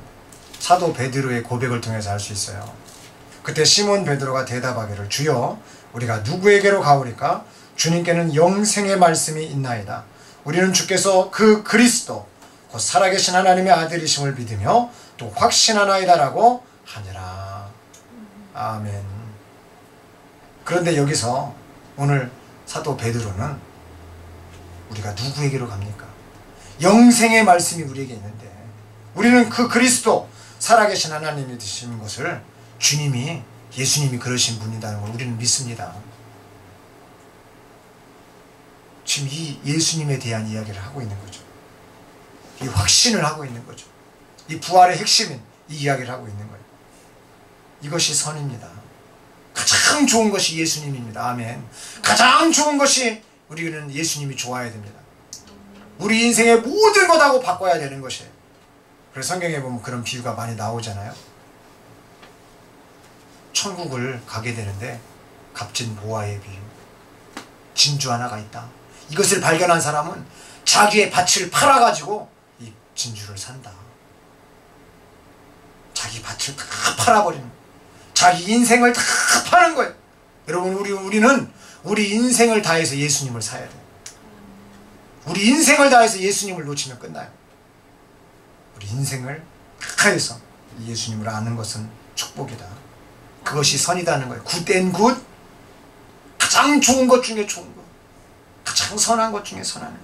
사도 베드로의 고백을 통해서 알 수 있어요. 그때 시몬 베드로가 대답하기를, 주여, 우리가 누구에게로 가오리까? 주님께는 영생의 말씀이 있나이다. 우리는 주께서 그 그리스도 곧 살아계신 하나님의 아들이심을 믿으며 또 확신하나이다라고 하니라. 아멘. 그런데 여기서 오늘 사도 베드로는 우리가 누구에게로 갑니까? 영생의 말씀이 우리에게 있는데, 우리는 그 그리스도 살아계신 하나님이 되신 것을 주님이, 예수님이 그러신 분이라는 걸 우리는 믿습니다. 지금 이 예수님에 대한 이야기를 하고 있는 거죠. 이 확신을 하고 있는 거죠. 이 부활의 핵심인 이 이야기를 하고 있는 거예요. 이것이 선입니다. 가장 좋은 것이 예수님입니다. 아멘. 가장 좋은 것이, 우리는 예수님이 좋아야 됩니다. 우리 인생의 모든 것하고 바꿔야 되는 것이에요. 그래서 성경에 보면 그런 비유가 많이 나오잖아요. 천국을 가게 되는데 값진 보화의 비유, 진주 하나가 있다. 이것을 발견한 사람은 자기의 밭을 팔아가지고 이 진주를 산다. 자기 밭을 다 팔아버리는 거예요. 자기 인생을 다 파는 거예요. 여러분, 우리는 우리 인생을 다해서 예수님을 사야 돼요. 우리 인생을 다해서 예수님을 놓치면 끝나요. 우리 인생을 다해서 예수님을 아는 것은 축복이다. 그것이 선이다는 거예요. 굿앤 굿, 가장 좋은 것 중에 좋은 것, 가장 선한 것 중에 선한 것.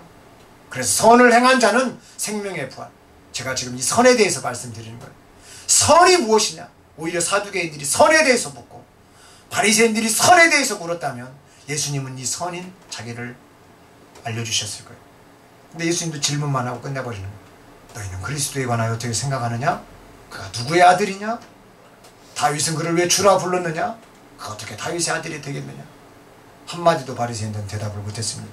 그래서 선을 행한 자는 생명의 부활. 제가 지금 이 선에 대해서 말씀드리는 거예요. 선이 무엇이냐? 오히려 사두개인들이 선에 대해서 묻고 바리새인들이 선에 대해서 물었다면 예수님은 이 선인 자기를 알려주셨을 거예요. 근데 예수님도 질문만 하고 끝내버리는 거예요. 너희는 그리스도에 관하여 어떻게 생각하느냐? 그가 누구의 아들이냐? 다윗은 그를 왜 주라 불렀느냐? 그가 어떻게 다윗의 아들이 되겠느냐? 한마디도 바리새인들은 대답을 못했습니다.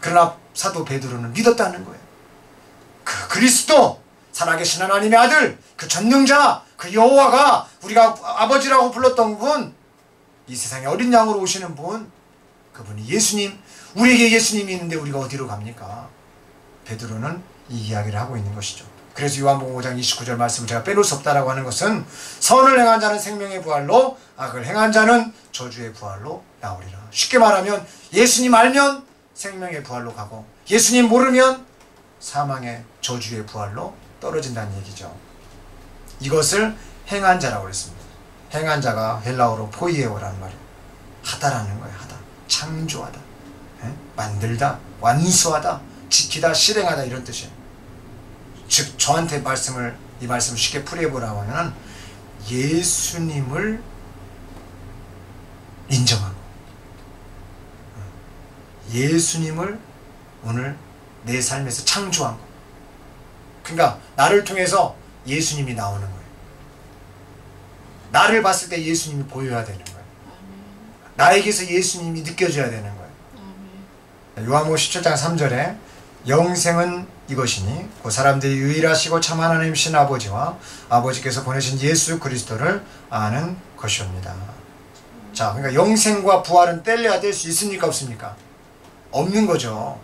그러나 사도 베드로는 믿었다는 거예요. 그 그리스도, 살아계신 하나님의 아들, 그 전능자, 그 여호와가 우리가 아버지라고 불렀던 분, 이 세상에 어린 양으로 오시는 분, 그분이 예수님. 우리에게 예수님이 있는데 우리가 어디로 갑니까? 베드로는 이 이야기를 하고 있는 것이죠. 그래서 요한복음 5장 29절 말씀을 제가 빼놓을 수 없다라고 하는 것은, 선을 행한 자는 생명의 부활로, 악을 행한 자는 저주의 부활로 나오리라. 쉽게 말하면 예수님 알면 생명의 부활로 가고, 예수님 모르면 사망의 저주의 부활로 떨어진다는 얘기죠. 이것을 행한 자라고 그랬습니다. 행한 자가 헬라어로 포이에오라는 말이에요. 하다라는 거예요. 하다. 창조하다. 만들다. 완수하다. 지키다. 실행하다. 이런 뜻이에요. 즉 저한테 이 말씀을 쉽게 풀이해보라고 하면 예수님을 인정하고, 예수님을 오늘 내 삶에서 창조한 거. 그러니까 나를 통해서 예수님이 나오는 거예요. 나를 봤을 때 예수님이 보여야 되는 거예요. 나에게서 예수님이 느껴져야 되는 거예요. 요한복음 17장 3절에 영생은 이것이니 그 사람들이 유일하시고 참 하나님이신 아버지와 아버지께서 보내신 예수 그리스도를 아는 것이옵니다. 자, 그러니까 영생과 부활은 뗄래야 뗄 수 있습니까? 없습니까? 없는 거죠.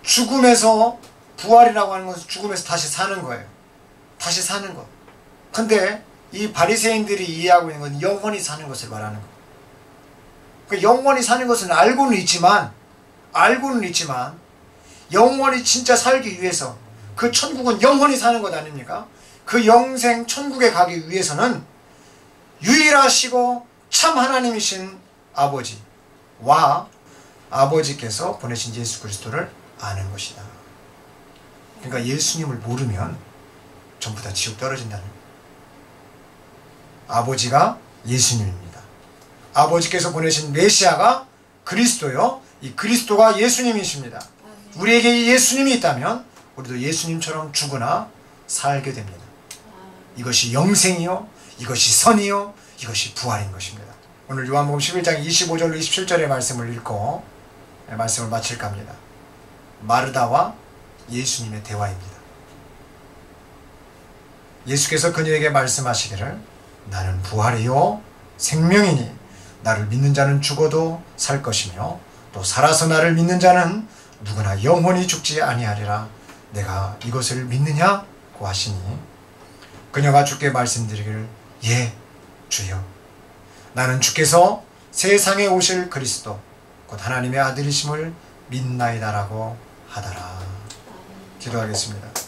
죽음에서, 부활이라고 하는 것은 죽음에서 다시 사는 거예요. 다시 사는 것. 근데 이 바리새인들이 이해하고 있는 건 영원히 사는 것을 말하는 거예요. 그 영원히 사는 것은 알고는 있지만 영원히 진짜 살기 위해서, 그 천국은 영원히 사는 것 아닙니까? 그 영생 천국에 가기 위해서는 유일하시고 참 하나님이신 아버지와 아버지께서 보내신 예수 그리스도를 아는 것이다. 그러니까 예수님을 모르면 전부 다 지옥 떨어진다는 거예요. 아버지가 예수님입니다. 아버지께서 보내신 메시아가 그리스도요, 이 그리스도가 예수님이십니다. 우리에게 예수님이 있다면 우리도 예수님처럼 죽으나 살게 됩니다. 이것이 영생이요, 이것이 선이요, 이것이 부활인 것입니다. 오늘 요한복음 11장 25절로 27절의 말씀을 읽고 말씀을 마칠까 합니다. 마르다와 예수님의 대화입니다. 예수께서 그녀에게 말씀하시기를 나는 부활이요 생명이니 나를 믿는 자는 죽어도 살 것이며 또 살아서 나를 믿는 자는 누구나 영원히 죽지 아니하리라. 내가 이것을 믿느냐고 하시니 그녀가 주께 말씀드리기를 예 주여 나는 주께서 세상에 오실 그리스도 곧 하나님의 아들이심을 믿나이다라고 하더라. 기도하겠습니다.